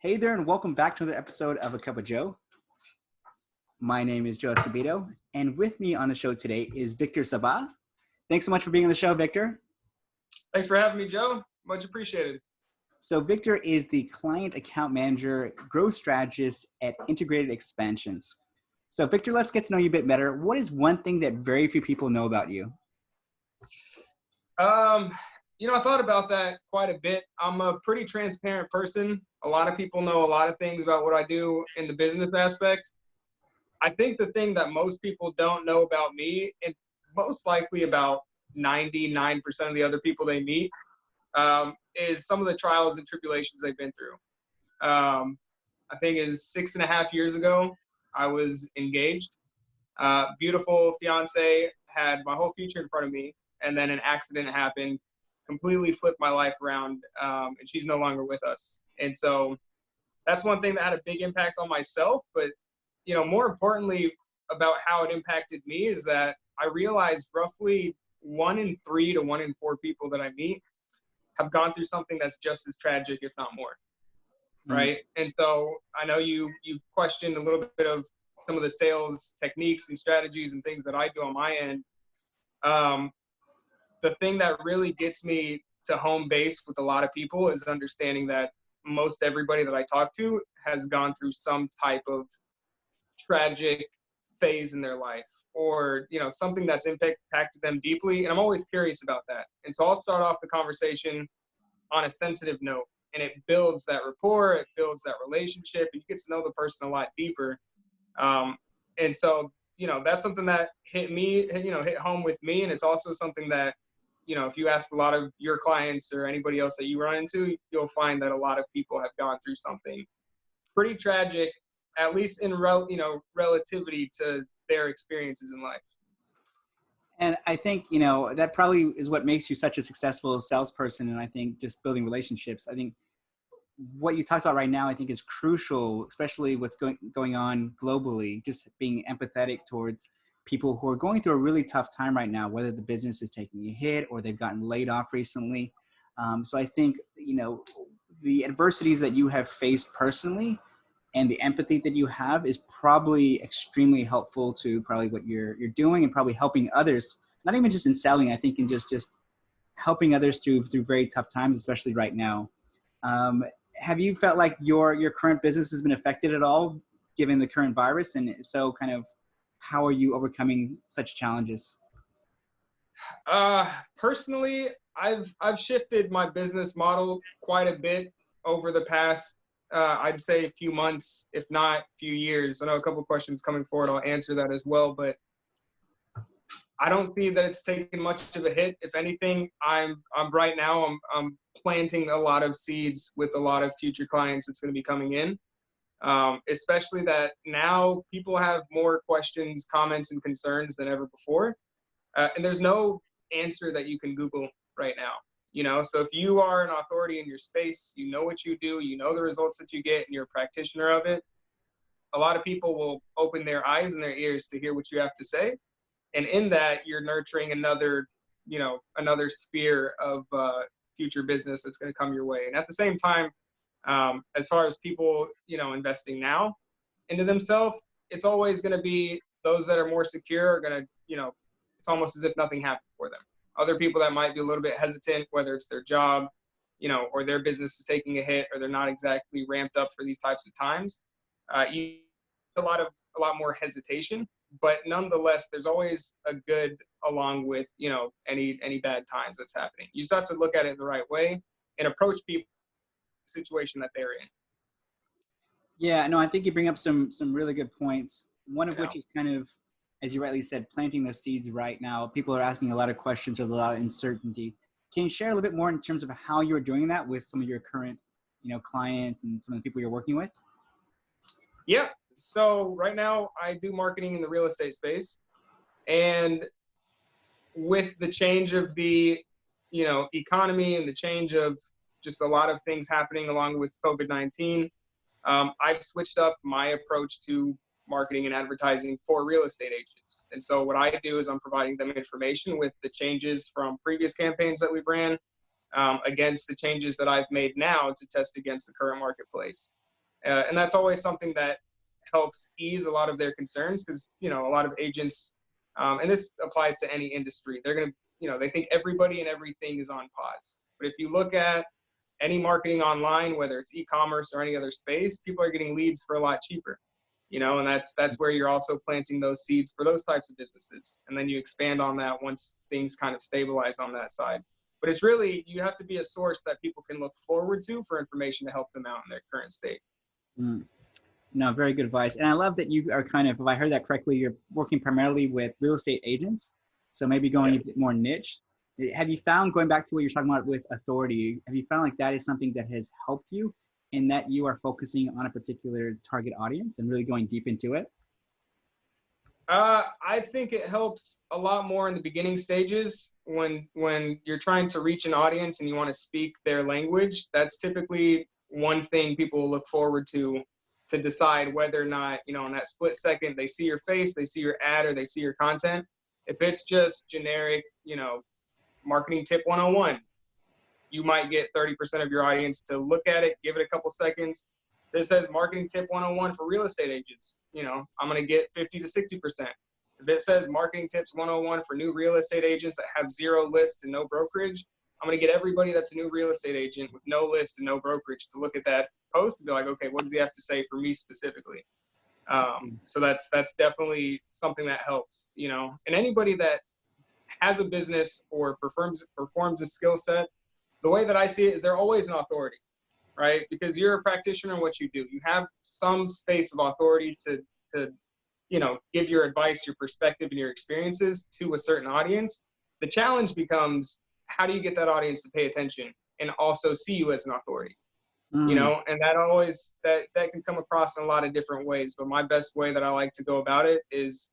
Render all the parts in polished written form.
Hey there, and welcome back to another episode of A Cup of Joe. My name is Joe Escobedo, and with me on the show today is Victor Sabbagh. Thanks so much for being on the show, Victor. Thanks for having me, Joe. Much appreciated. So Victor is the Client Account Manager, Growth Strategist at Integrated Expansions. So Victor, let's get to know you a bit better. What is one thing that very few people know about you? I thought about that quite a bit. I'm a pretty transparent person. A lot of people know a lot of things about what I do in the business aspect. I think the thing that most people don't know about me, and most likely about 99% of the other people they meet, is some of the trials and tribulations they've been through. I think it was 6.5 years ago, I was engaged. Beautiful fiance, had my whole future in front of me, and then an accident happened, completely flipped my life around, and she's no longer with us. And so that's one thing that had a big impact on myself. But, more importantly about how it impacted me is that I realized roughly 1 in 3 to 1 in 4 people that I meet have gone through something that's just as tragic, if not more. Right. And so I know you questioned a little bit of some of the sales techniques and strategies and things that I do on my end. The thing that really gets me to home base with a lot of people is understanding that most everybody that I talk to has gone through some type of tragic phase in their life, or, something that's impacted them deeply. And I'm always curious about that. And so I'll start off the conversation on a sensitive note, and it builds that rapport, it builds that relationship, and you get to know the person a lot deeper. And so, that's something that hit home with me. And it's also something that, if you ask a lot of your clients or anybody else that you run into, you'll find that a lot of people have gone through something pretty tragic, at least in relativity to their experiences in life. And I think, that probably is what makes you such a successful salesperson. And I think just building relationships, I think what you talked about right now, I think is crucial, especially what's going on globally, just being empathetic towards people who are going through a really tough time right now, whether the business is taking a hit or they've gotten laid off recently. So I think, the adversities that you have faced personally and the empathy that you have is probably extremely helpful to probably what you're doing, and probably helping others, not even just in selling, I think in just helping others through very tough times, especially right now. Have you felt like your current business has been affected at all given the current virus? And if so, kind of how are you overcoming such challenges? Personally, I've shifted my business model quite a bit over the past, I'd say a few months, if not few years. I know a couple of questions coming forward. I'll answer that as well, but I don't see that it's taken much of a hit. If anything, I'm right now, I'm planting a lot of seeds with a lot of future clients that's going to be coming in. Especially that now people have more questions, comments, and concerns than ever before. And there's no answer that you can Google right now. So if you are an authority in your space, you know what you do, you know the results that you get, and you're a practitioner of it, a lot of people will open their eyes and their ears to hear what you have to say. And in that, you're nurturing another sphere of future business that's going to come your way. And at the same time, as far as people, investing now into themselves, it's always going to be those that are more secure are going to, it's almost as if nothing happened for them. Other people that might be a little bit hesitant, whether it's their job, or their business is taking a hit, or they're not exactly ramped up for these types of times, you a lot more hesitation. But nonetheless, there's always a good along with, any bad times that's happening. You just have to look at it the right way and approach people situation that they're in. Yeah, no, I think you bring up some really good points. One of which is kind of, as you rightly said, planting those seeds right now. People are asking a lot of questions, there's a lot of uncertainty. Can you share a little bit more in terms of how you're doing that with some of your current, clients and some of the people you're working with? Yeah. So right now I do marketing in the real estate space, and with the change of the, economy and the change of just a lot of things happening along with COVID-19, I've switched up my approach to marketing and advertising for real estate agents. And so what I do is I'm providing them information with the changes from previous campaigns that we've ran, against the changes that I've made now to test against the current marketplace. And that's always something that helps ease a lot of their concerns, because, you know, a lot of agents, and this applies to any industry, they're going to, you know, they think everybody and everything is on pause. But if you look at any marketing online, whether it's e-commerce or any other space, people are getting leads for a lot cheaper, you know, and that's where you're also planting those seeds for those types of businesses. And then you expand on that once things kind of stabilize on that side. But it's really, you have to be a source that people can look forward to for information to help them out in their current state. Mm. No, very good advice. And I love that you are kind of, if I heard that correctly, you're working primarily with real estate agents. So maybe going a bit more niche. Have you found, going back to what you're talking about with authority, have you found like that is something that has helped you in that you are focusing on a particular target audience and really going deep into it? I think it helps a lot more in the beginning stages when you're trying to reach an audience and you want to speak their language. That's typically one thing people will look forward to decide whether or not, you know, in that split second, they see your face, they see your ad, or they see your content. If it's just generic, you know, marketing tip 101, you might get 30% of your audience to look at it, give it a couple seconds. This says marketing tip 101 for real estate agents, you know, I'm going to get 50 to 60%. If it says marketing tips 101 for new real estate agents that have zero list and no brokerage, I'm going to get everybody that's a new real estate agent with no list and no brokerage to look at that post and be like, okay, what does he have to say for me specifically? So that's definitely something that helps, you know, and anybody that has a business or performs a skill set, the way that I see it is they're always an authority, right? Because you're a practitioner in what you do. You have some space of authority to, you know, give your advice, your perspective, and your experiences to a certain audience. The challenge becomes, how do you get that audience to pay attention and also see you as an authority? You know, and that can come across in a lot of different ways. But my best way that I like to go about it is,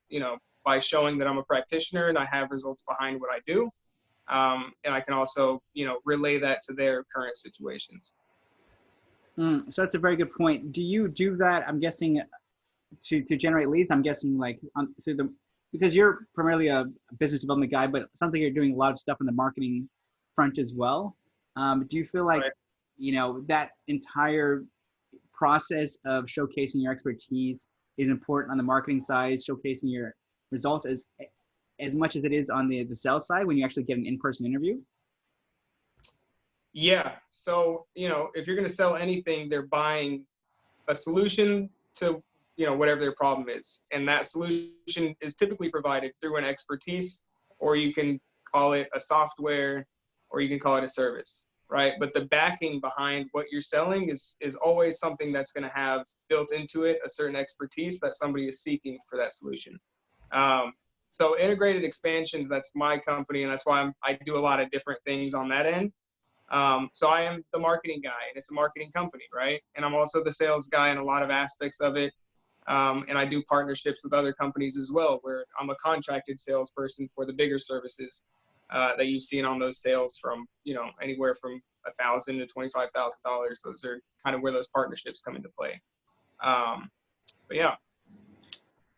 you know, by showing that I'm a practitioner and I have results behind what I do. And I can also, you know, relay that to their current situations. So that's a very good point. Do you do that, I'm guessing, to generate leads? I'm guessing like because you're primarily a business development guy, but it sounds like you're doing a lot of stuff on the marketing front as well. Do you feel like, you know, that entire process of showcasing your expertise is important on the marketing side, showcasing your results as much as it is on the sales side when you actually get an in-person interview? Yeah. So, you know, if you're going to sell anything, they're buying a solution to, you know, whatever their problem is. And that solution is typically provided through an expertise, or you can call it a software, or you can call it a service, right? But the backing behind what you're selling is always something that's going to have built into it a certain expertise that somebody is seeking for that solution. So integrated expansions, that's my company, and that's why I do a lot of different things on that end. So I am the marketing guy, and it's a marketing company, right? And I'm also the sales guy in a lot of aspects of it. And I do partnerships with other companies as well, where I'm a contracted salesperson for the bigger services that you've seen on those sales from, you know, anywhere from $1,000 to $25,000. Those are kind of where those partnerships come into play. But yeah.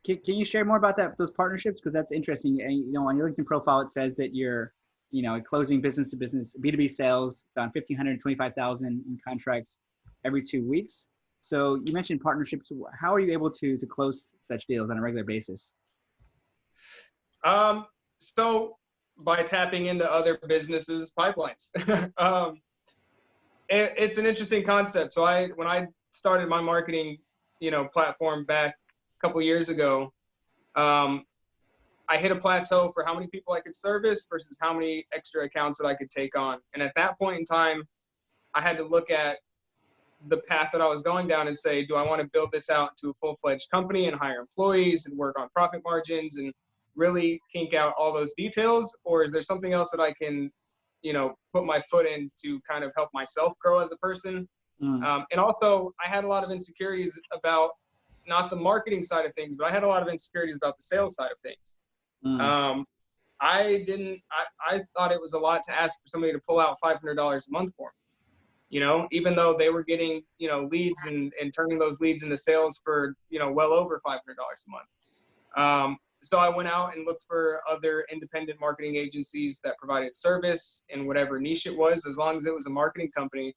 Can you share more about those partnerships? Because that's interesting. And, you know, on your LinkedIn profile, it says that you're, you know, closing business to business, B2B sales, around 1,500 to 25,000 in contracts every 2 weeks. So you mentioned partnerships. How are you able to close such deals on a regular basis? So by tapping into other businesses' pipelines. It's an interesting concept. So when I started my marketing, you know, platform back a couple years ago, I hit a plateau for how many people I could service versus how many extra accounts that I could take on. And at that point in time, I had to look at the path that I was going down and say, do I want to build this out into a full-fledged company and hire employees and work on profit margins and really kink out all those details? Or is there something else that I can, you know, put my foot in to kind of help myself grow as a person? And also, I had a lot of insecurities about not the marketing side of things, but I had a lot of insecurities about the sales side of things. I thought it was a lot to ask for somebody to pull out $500 a month for me, you know, even though they were getting, you know, leads and turning those leads into sales for, you know, well over $500 a month. So I went out and looked for other independent marketing agencies that provided service in whatever niche it was, as long as it was a marketing company.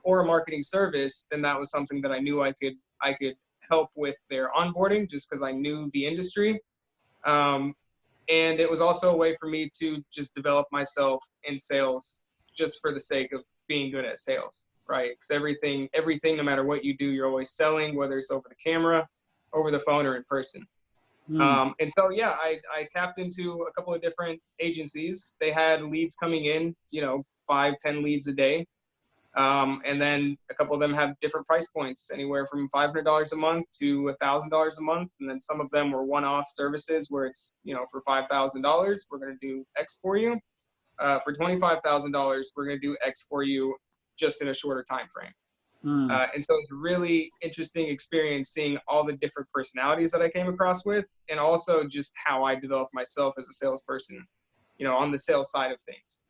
or a marketing service, then that was something that I knew I could help with their onboarding just because I knew the industry. And it was also a way for me to just develop myself in sales just for the sake of being good at sales, right? Because everything, no matter what you do, you're always selling, whether it's over the camera, over the phone, or in person. And so, yeah, I tapped into a couple of different agencies. They had leads coming in, 5-10 leads a day. And then a couple of them have different price points, anywhere from $500 a month to $1,000 a month. And then some of them were one-off services where it's, for $5,000, we're going to do X for you. For $25,000, we're going to do X for you just in a shorter time frame. And so it's a really interesting experience seeing all the different personalities that I came across with, and also just how I developed myself as a salesperson, on the sales side of things.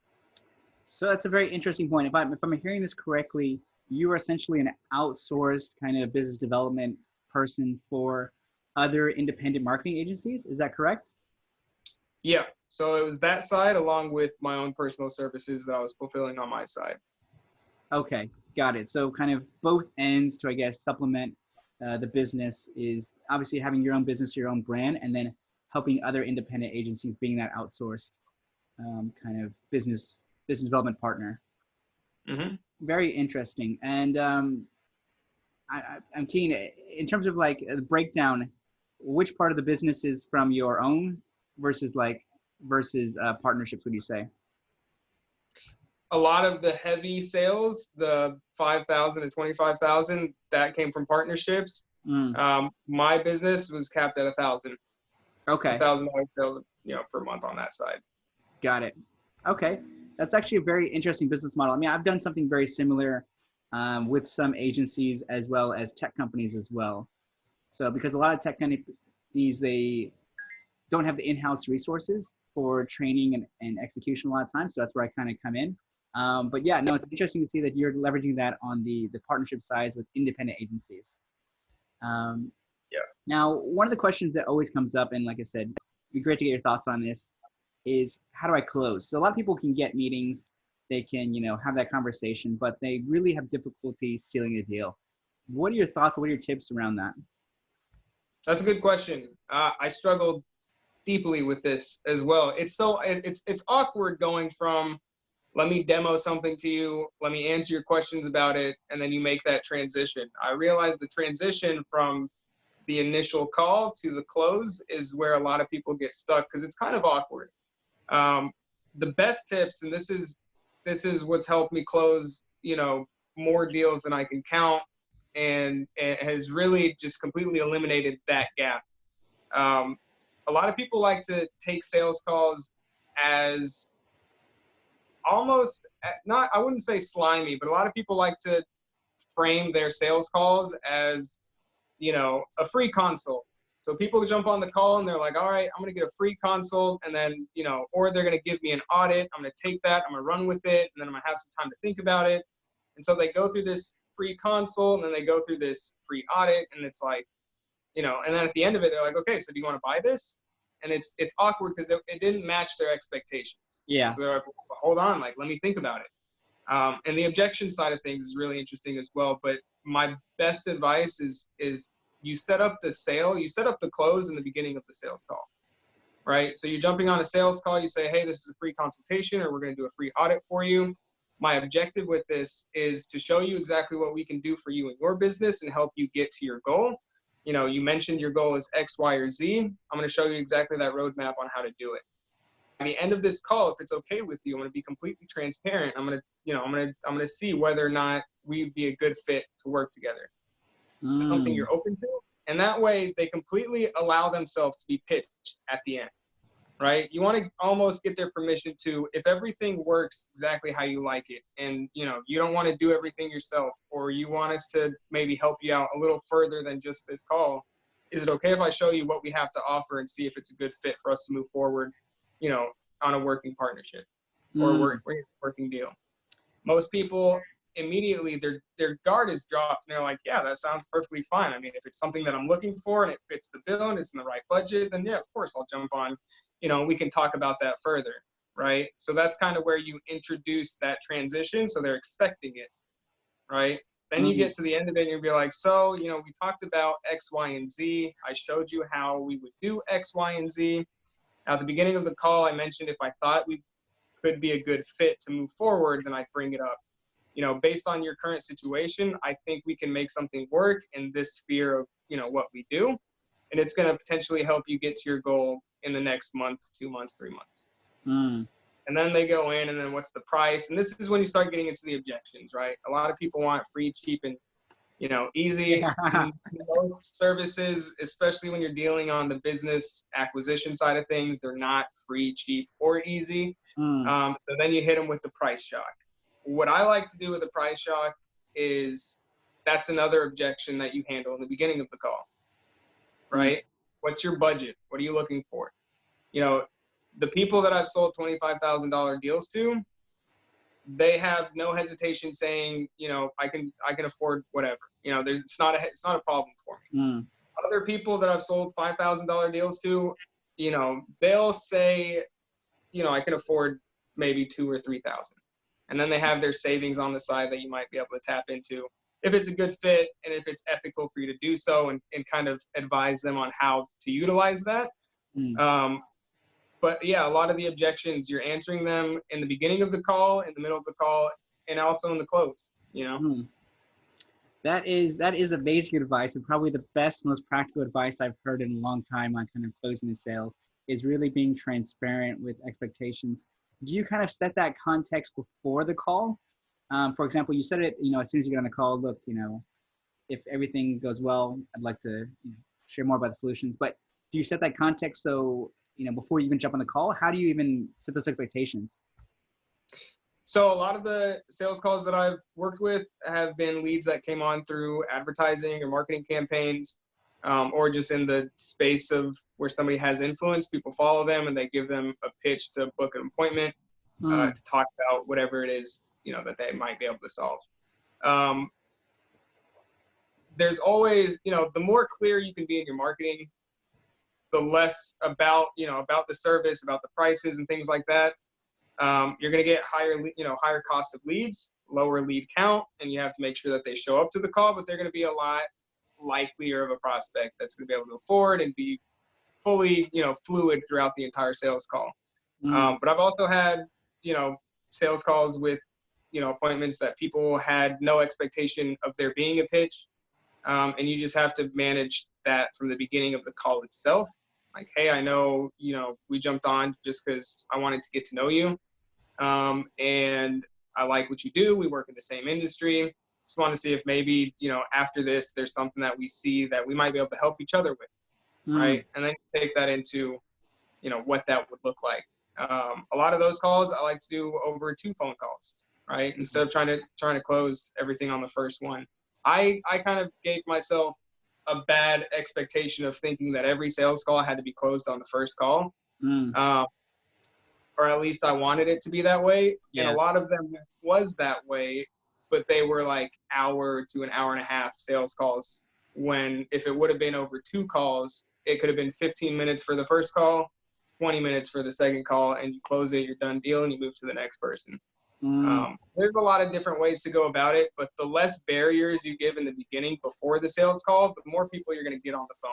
So that's a very interesting point. If I'm hearing this correctly, you are essentially an outsourced kind of business development person for other independent marketing agencies. Is that correct? Yeah. So it was that side along with my own personal services that I was fulfilling on my side. Okay, got it. So kind of both ends to, I guess, supplement the business is obviously having your own business, your own brand, and then helping other independent agencies being that outsourced kind of business development partner. Mm-hmm. Very interesting. And I'm keen in terms of like the breakdown, which part of the business is from your own versus partnerships, would you say? A lot of the heavy sales, the 5,000 and 25,000, that came from partnerships. My business was capped at 1,000. Okay. $1,000 sales, per month on that side. Got it. Okay. That's actually a very interesting business model. I mean, I've done something very similar with some agencies as well as tech companies as well. So because a lot of tech companies, they don't have the in-house resources for training and execution a lot of times. So that's where I kind of come in. But yeah, no, it's interesting to see that you're leveraging that on the partnership sides with independent agencies. Yeah. Now, one of the questions that always comes up, and like I said, it'd be great to get your thoughts on this, is how do I close? So a lot of people can get meetings, they can, have that conversation, but they really have difficulty sealing a deal. What are your thoughts? What are your tips around that? That's a good question. I struggled deeply with this as well. It's awkward going from, let me demo something to you, let me answer your questions about it, and then you make that transition. I realized the transition from the initial call to the close is where a lot of people get stuck because it's kind of awkward. The best tips, and this is what's helped me close, more deals than I can count, and has really just completely eliminated that gap. A lot of people like to take sales calls as almost not, I wouldn't say slimy, but a lot of people like to frame their sales calls as, a free consult. So people jump on the call and they're like, all right, I'm going to get a free consult, and then, or they're going to give me an audit. I'm going to take that, I'm going to run with it, and then I'm going to have some time to think about it. And so they go through this free consult, and then they go through this free audit, and it's like, and then at the end of it, they're like, okay, so do you want to buy this? And it's awkward because it didn't match their expectations. Yeah. So they're like, well, hold on, like, let me think about it. And the objection side of things is really interesting as well. But my best advice is you set up the sale, you set up the close in the beginning of the sales call, right? So you're jumping on a sales call, you say, hey, this is a free consultation, or we're going to do a free audit for you. My objective with this is to show you exactly what we can do for you in your business and help you get to your goal. You mentioned your goal is X, Y, or Z. I'm going to show you exactly that roadmap on how to do it. At the end of this call, if it's okay with you, I'm going to be completely transparent. I'm going to see whether or not we'd be a good fit to work together. Something you're open to. And that way they completely allow themselves to be pitched at the end, right? You want to almost get their permission to, if everything works exactly how you like it, and you don't want to do everything yourself, or you want us to maybe help you out a little further than just this call, is it okay if I show you what we have to offer and see if it's a good fit for us to move forward, on a working partnership or a working deal? Most people immediately, their guard is dropped, and they're like, yeah, that sounds perfectly fine. I mean, if it's something that I'm looking for and it fits the bill and it's in the right budget, then yeah, of course I'll jump on, we can talk about that further, right? So that's kind of where you introduce that transition, so they're expecting it. right? Then you get to the end of it and you'll be like, so, we talked about X, Y, and Z. I showed you how we would do X, Y, and Z. At the beginning of the call, I mentioned if I thought we could be a good fit to move forward, then I'd bring it up. Based on your current situation, I think we can make something work in this sphere of, what we do. And it's going to potentially help you get to your goal in the next month, 2 months, 3 months. And then they go in, and then what's the price? And this is when you start getting into the objections, right? A lot of people want free, cheap, and easy. Most services, especially when you're dealing on the business acquisition side of things, they're not free, cheap, or easy. So then you hit them with the price shock. What I like to do with the price shock is that's another objection that you handle in the beginning of the call, right? What's your budget? What are you looking for? The people that I've sold $25,000 deals to, they have no hesitation saying, I can afford whatever. It's not a problem for me. Other people that I've sold $5,000 deals to, they'll say, I can afford maybe 2,000 or 3,000, and then they have their savings on the side that you might be able to tap into if it's a good fit and if it's ethical for you to do so, and kind of advise them on how to utilize that. But yeah, a lot of the objections, you're answering them in the beginning of the call, in the middle of the call, and also in the close, That is amazing advice, and probably the best, most practical advice I've heard in a long time on kind of closing the sales is really being transparent with expectations. Do you kind of set that context before the call? For example, you said it, as soon as you get on the call, look, if everything goes well, I'd like to share more about the solutions. But do you set that context so, before you even jump on the call? How do you even set those expectations? So a lot of the sales calls that I've worked with have been leads that came on through advertising or marketing campaigns, or just in the space of where somebody has influence. People follow them and they give them a pitch to book an appointment to talk about whatever it is, that they might be able to solve. There's always, the more clear you can be in your marketing, the less about the service, about the prices and things like that. You're going to get higher cost of leads, lower lead count, and you have to make sure that they show up to the call, but they're going to be a lot likelier of a prospect that's going to be able to afford and be fully, fluid throughout the entire sales call. But I've also had, sales calls with, appointments that people had no expectation of there being a pitch. And you just have to manage that from the beginning of the call itself. Like, hey, I know, we jumped on just because I wanted to get to know you. And I like what you do. We work in the same industry. Just want to see if maybe, after this, there's something that we see that we might be able to help each other with. Right. And then take that into, what that would look like. A lot of those calls I like to do over 2 phone calls, right? Instead of trying to close everything on the first one. I kind of gave myself a bad expectation of thinking that every sales call had to be closed on the first call. Or at least I wanted it to be that way. Yeah. And a lot of them was that way, but they were like hour to an hour and a half sales calls, when if it would have been over 2 calls, it could have been 15 minutes for the first call, 20 minutes for the second call, and you close it, you're done deal, and you move to the next person. There's a lot of different ways to go about it, but the less barriers you give in the beginning before the sales call, the more people you're going to get on the phone.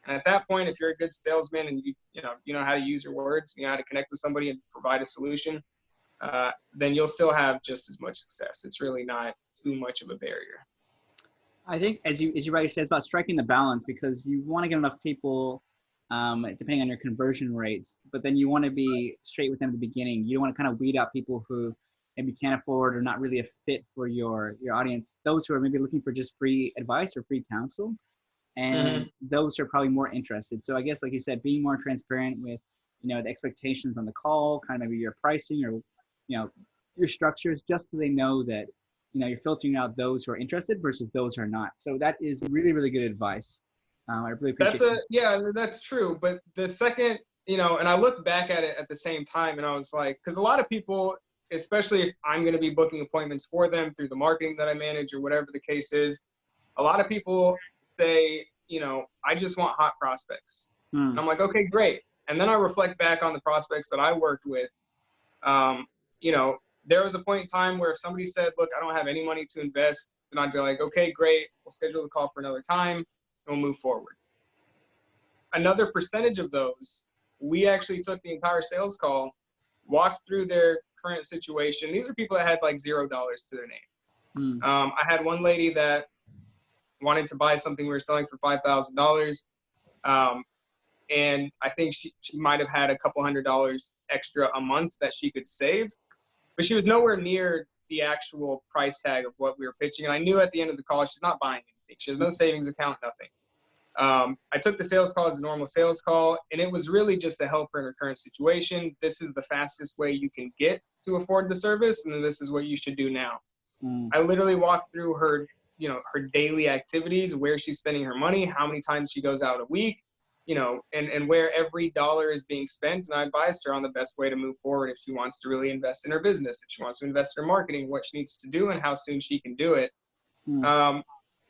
And at that point, if you're a good salesman and you know how to use your words, you know how to connect with somebody and provide a solution, then you'll still have just as much success. It's really not too much of a barrier. I think, as you rightly said, it's about striking the balance, because you want to get enough people, depending on your conversion rates, but then you want to be straight with them at the beginning. You don't want to kind of weed out people who maybe can't afford or not really a fit for your audience. Those who are maybe looking for just free advice or free counsel, and those who are probably more interested. So I guess, like you said, being more transparent with, the expectations on the call, kind of maybe your pricing or, your structures, just so they know that, you're filtering out those who are interested versus those who are not. So that is really, really good advice. I really appreciate that's true. But the second, and I look back at it at the same time, and I was like, because a lot of people, especially if I'm going to be booking appointments for them through the marketing that I manage or whatever the case is, a lot of people say, I just want hot prospects. And I'm like, okay, great. And then I reflect back on the prospects that I worked with. there was a point in time where if somebody said, look, I don't have any money to invest, then I'd be like, okay, great. We'll schedule the call for another time and we'll move forward. Another percentage of those, we actually took the entire sales call, walked through their current situation. These are people that had like $0 to their name. I had one lady that wanted to buy something we were selling for $5,000. And I think she might have had a couple $100 extra a month that she could save, but she was nowhere near the actual price tag of what we were pitching. And I knew at the end of the call, she's not buying anything. She has no savings account, nothing. I took the sales call as a normal sales call, and it was really just to help her in her current situation. This is the fastest way you can get to afford the service, and then this is what you should do now. I literally walked through her, her daily activities, where she's spending her money, how many times she goes out a week, and where every dollar is being spent. And I advised her on the best way to move forward if she wants to really invest in her business, if she wants to invest in her marketing, what she needs to do and how soon she can do it.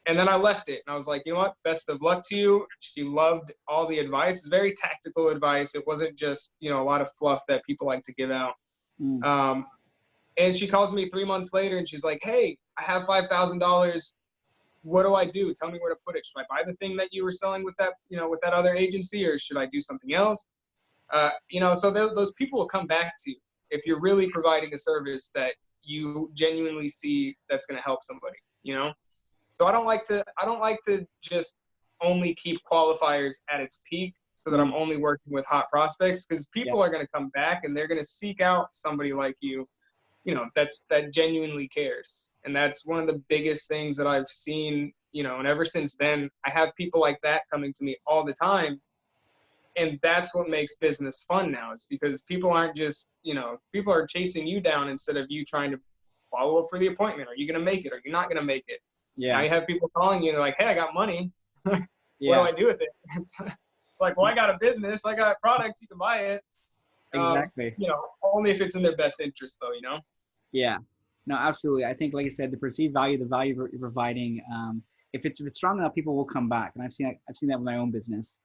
And then I left it and I was like, you know what, best of luck to you. She loved all the advice. It's very tactical advice. It wasn't just, a lot of fluff that people like to give out. And she calls me 3 months later and she's like, hey, I have $5,000. What do I do? Tell me where to put it. Should I buy the thing that you were selling with that, with that other agency, or should I do something else? So those people will come back to you if you're really providing a service that you genuinely see that's going to help somebody, So I don't like to just only keep qualifiers at its peak so that I'm only working with hot prospects, because people are going to come back and they're going to seek out somebody like you, that genuinely cares. And that's one of the biggest things that I've seen, and ever since then, I have people like that coming to me all the time. And that's what makes business fun now. It's because people aren't just, people are chasing you down instead of you trying to follow up for the appointment. Are you going to make it? Are you not going to make it? Yeah. Now you have people calling you and they're like, hey, I got money. What do I do with it? It's like, well, I got a business. I got products. You can buy it. Exactly. Only if it's in their best interest though, Yeah, no, absolutely. I think, like I said, the perceived value, the value you're providing, if it's strong enough, people will come back. And I've seen that with my own business.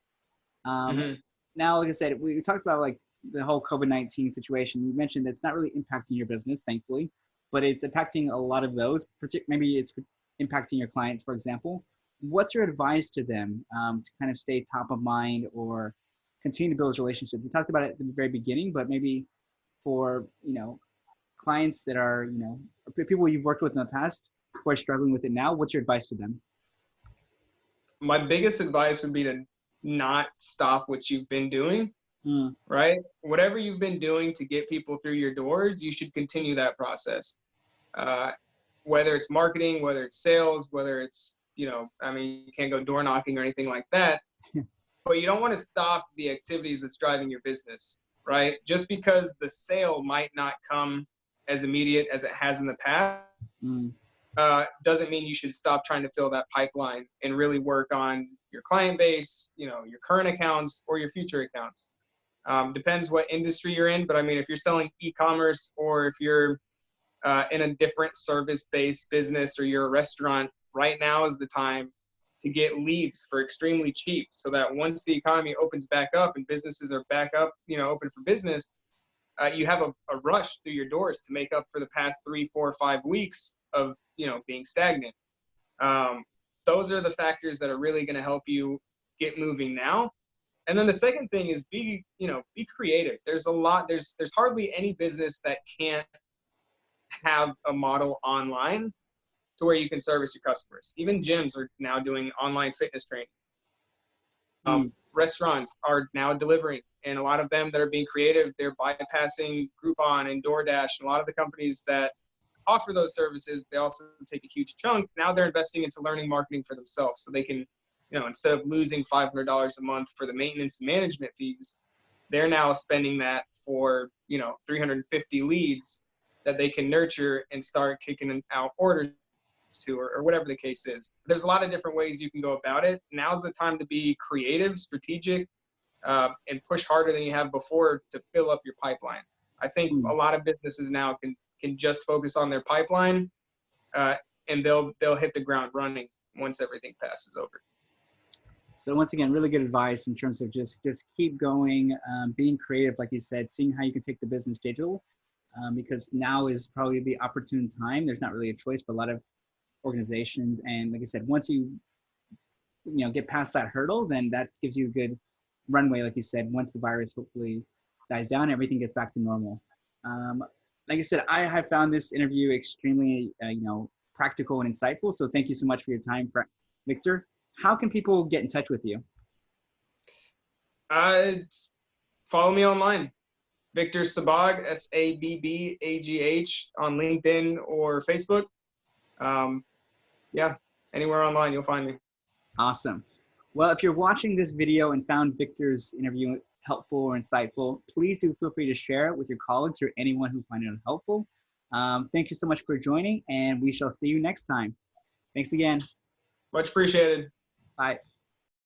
Now, like I said, we talked about like the whole COVID-19 situation. You mentioned that it's not really impacting your business, thankfully, but it's impacting a lot of those. Maybe it's impacting your clients, for example. What's your advice to them to kind of stay top of mind or continue to build relationships? We talked about it at the very beginning, but maybe for, clients that are, people you've worked with in the past who are struggling with it now, what's your advice to them? My biggest advice would be to not stop what you've been doing, right? Whatever you've been doing to get people through your doors, you should continue that process. Whether it's marketing, whether it's sales, whether it's, you can't go door knocking or anything like that, but you don't want to stop the activities that's driving your business, right? Just because the sale might not come as immediate as it has in the past, doesn't mean you should stop trying to fill that pipeline and really work on your client base, your current accounts or your future accounts. Depends what industry you're in, but if you're selling e-commerce or if you're in a different service-based business or you're a restaurant, right now is the time to get leads for extremely cheap, so that once the economy opens back up and businesses are back up, open for business, you have a rush through your doors to make up for the past 3, 4, 5 weeks of, being stagnant. Those are the factors that are really going to help you get moving now. And then the second thing is be creative. There's hardly any business that can't have a model online to where you can service your customers. Even gyms are now doing online fitness training. Restaurants are now delivering, and a lot of them that are being creative, they're bypassing Groupon and DoorDash, and a lot of the companies that offer those services, they also take a huge chunk. Now they're investing into learning marketing for themselves, so they can, instead of losing $500 a month for the maintenance and management fees, they're now spending that for 350 leads that they can nurture and start kicking out orders to, or whatever the case is. There's a lot of different ways you can go about it. Now's the time to be creative, strategic, and push harder than you have before to fill up your pipeline. I think a lot of businesses now can just focus on their pipeline, and they'll hit the ground running once everything passes over. So once again, really good advice in terms of just keep going, being creative, like you said, seeing how you can take the business digital. because now is probably the opportune time. There's not really a choice, but a lot of organizations, and like I said, once you get past that hurdle, then that gives you a good runway, like you said. Once the virus hopefully dies down, everything gets back to normal. Like I said, I have found this interview extremely practical and insightful, so thank you so much for your time, Victor. How can people get in touch with you? Follow me online, Victor Sabbagh, Sabbagh on LinkedIn or Facebook. Yeah, anywhere online you'll find me. Awesome. Well, if you're watching this video and found Victor's interview helpful or insightful, please do feel free to share it with your colleagues or anyone who find it helpful. Thank you so much for joining, and we shall see you next time. Thanks again. Much appreciated. Bye.